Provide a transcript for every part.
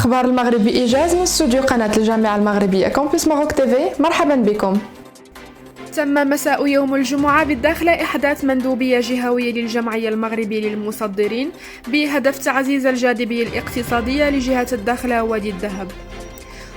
أخبار المغرب بإيجاز من استوديو قناة الجامعة المغربية كامبوس ماروك تيفي. مرحبا بكم. تم مساء يوم الجمعة بالداخلة إحداث مندوبية جهوية للجمعية المغربية للمصدرين بهدف تعزيز الجاذبية الاقتصادية لجهة الداخلة وادي الذهب.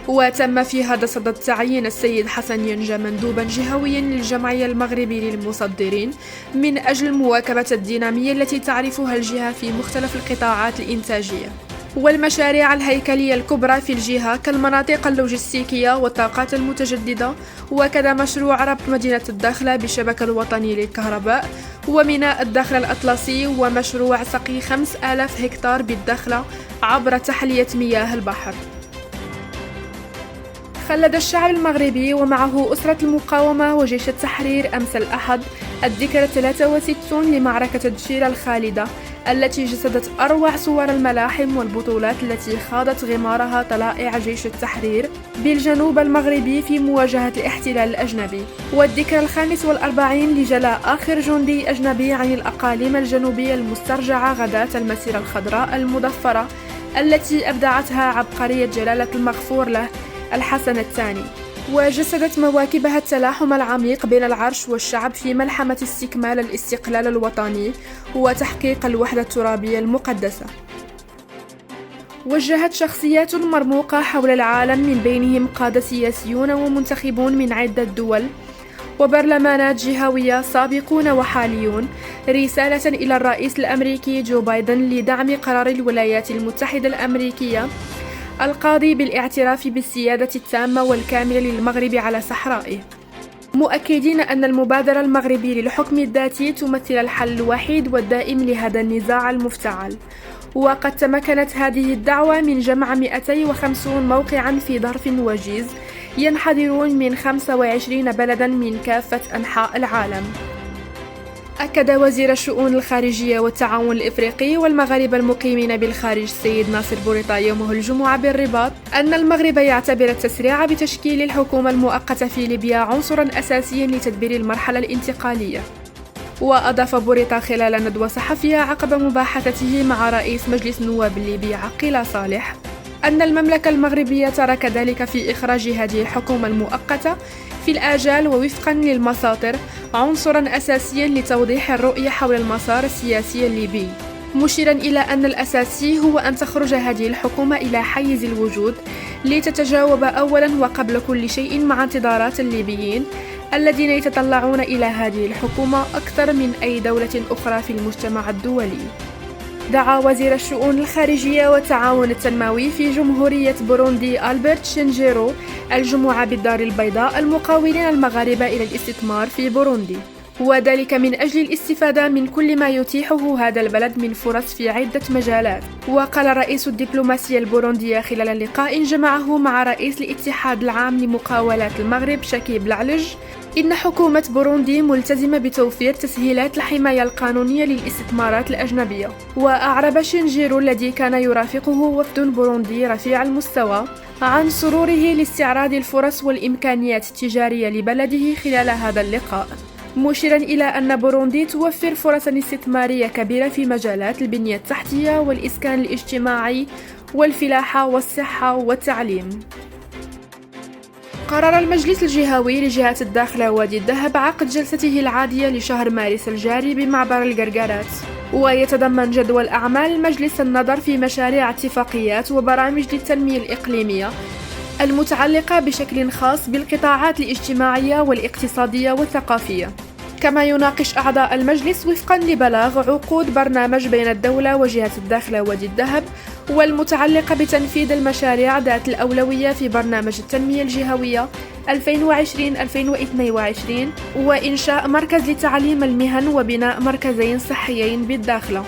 وتم في هذا الصدد تعيين السيد حسن ينجا مندوبا جهويا للجمعية المغربية للمصدرين من أجل مواكبة الدينامية التي تعرفها الجهة في مختلف القطاعات الإنتاجية والمشاريع الهيكلية الكبرى في الجهة كالمناطق اللوجستيكية والطاقات المتجددة، وكذا مشروع ربط مدينة الداخلة بالشبكة الوطني للكهرباء وميناء الداخلة الأطلسي ومشروع سقي 5000 هكتار بالداخلة عبر تحلية مياه البحر. خلد الشعب المغربي ومعه أسرة المقاومة وجيش التحرير أمس الأحد الذكرى 63 لمعركة دشيرة الخالدة التي جسدت أروع صور الملاحم والبطولات التي خاضت غمارها طلائع جيش التحرير بالجنوب المغربي في مواجهة الاحتلال الأجنبي، والذكرى 45 لجلاء آخر جندي أجنبي عن الأقاليم الجنوبية المسترجعة غداة المسيرة الخضراء المضفرة التي أبدعتها عبقرية جلالة المغفور له الحسن الثاني، وجسدت مواكبها التلاحم العميق بين العرش والشعب في ملحمة استكمال الاستقلال الوطني وتحقيق الوحدة الترابية المقدسة. وجهت شخصيات مرموقة حول العالم من بينهم قادة سياسيون ومنتخبون من عدة دول وبرلمانات جهوية سابقون وحاليون رسالة إلى الرئيس الأمريكي جو بايدن لدعم قرار الولايات المتحدة الأمريكية القاضي بالاعتراف بالسيادة التامة والكاملة للمغرب على صحرائه، مؤكدين أن المبادرة المغربية للحكم الذاتي تمثل الحل الوحيد والدائم لهذا النزاع المفتعل. وقد تمكنت هذه الدعوة من جمع 250 موقعاً في ظرف وجيز ينحدرون من 25 بلداً من كافة أنحاء العالم. أكد وزير الشؤون الخارجية والتعاون الإفريقي والمغاربة المقيمين بالخارج السيد ناصر بوريطة يومه الجمعة بالرباط أن المغرب يعتبر التسريع بتشكيل الحكومة المؤقتة في ليبيا عنصراً أساسياً لتدبير المرحلة الانتقالية. وأضاف بوريطة خلال ندوة صحفية عقب مباحثته مع رئيس مجلس النواب الليبي عقيل صالح أن المملكة المغربية ترى كذلك في إخراج هذه الحكومة المؤقتة في الآجال ووفقاً للمساطر عنصراً أساسياً لتوضيح الرؤية حول المسار السياسي الليبي، مشيراً إلى أن الأساسي هو أن تخرج هذه الحكومة إلى حيز الوجود لتتجاوب أولاً وقبل كل شيء مع انتظارات الليبيين الذين يتطلعون إلى هذه الحكومة أكثر من أي دولة أخرى في المجتمع الدولي. دعا وزير الشؤون الخارجية والتعاون التنموي في جمهورية بوروندي ألبرت شينجيرو الجمعة بالدار البيضاء المقاولين المغاربة إلى الاستثمار في بوروندي، وذلك من أجل الاستفادة من كل ما يتيحه هذا البلد من فرص في عدة مجالات. وقال رئيس الدبلوماسية البوروندية خلال لقاء جمعه مع رئيس الاتحاد العام لمقاولات المغرب شكيب العلج إن حكومة بوروندي ملتزمة بتوفير تسهيلات الحماية القانونية للاستثمارات الأجنبية. وأعرب شينجيرو الذي كان يرافقه وفد بوروندي رفيع المستوى عن سروره لاستعراض الفرص والإمكانيات التجارية لبلده خلال هذا اللقاء، مشيرا إلى أن بوروندي توفر فرصا استثمارية كبيرة في مجالات البنية التحتية والإسكان الاجتماعي والفلاحة والصحة والتعليم. قرر المجلس الجهوي لجهة الداخلة وادي الذهب عقد جلسته العادية لشهر مارس الجاري بمعبر القرقرات، ويتضمن جدول أعمال المجلس النظر في مشاريع اتفاقيات وبرامج للتنمية الإقليمية المتعلقة بشكل خاص بالقطاعات الاجتماعية والاقتصادية والثقافية. كما يناقش أعضاء المجلس وفقا لبلاغ عقود برنامج بين الدولة وجهة الداخلة وادي الذهب والمتعلقة بتنفيذ المشاريع ذات الأولوية في برنامج التنمية الجهوية 2020-2022 وإنشاء مركز لتعليم المهن وبناء مركزين صحيين بالداخلة.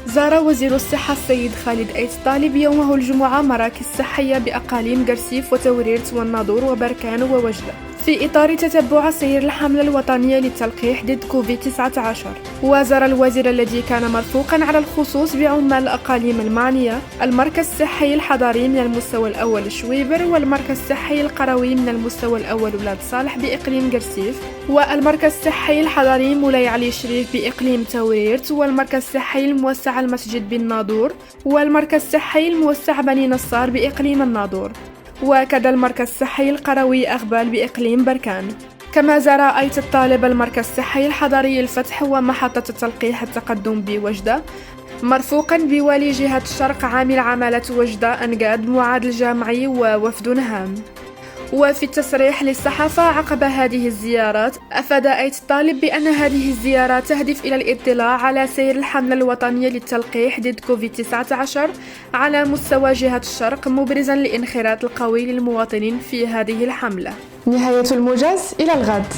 زار وزير الصحة السيد خالد أيت طالب يومه الجمعة مراكز صحية بأقاليم قرسيف وتوريرت والناظور وبركان ووجدة، في إطار تتبع سير الحملة الوطنية للتلقيح ضد كوفيد-19. وزار الوزير الذي كان مرفوقا على الخصوص بعمال الأقاليم المعنية المركز الصحي الحضري من المستوى الأول شويبر، والمركز الصحي القروي من المستوى الأول ولاد صالح بإقليم قرسيف، والمركز الصحي الحضري مولاي علي شريف بإقليم توريرت، والمركز الصحي الموسع المسجد بن ناظور، والمركز الصحي الموسع بني نصار بإقليم الناظور، وكذا المركز الصحي القروي أغبال بإقليم بركان. كما زار أيضا الطالب المركز الصحي الحضري الفتح ومحطة التلقيح التقدم بوجدة، مرفوقا بوالي جهة الشرق عامل عمالة وجدة أنقاد معاد الجامعي ووفد هام. وفي التصريح للصحافة عقب هذه الزيارات، أفاد أيت الطالب بأن هذه الزيارات تهدف إلى الاطلاع على سير الحملة الوطنية للتلقيح ضد كوفيد-19 على مستوى جهة الشرق، مبرزا الانخراط القوي للمواطنين في هذه الحملة. نهاية الموجز، إلى الغد.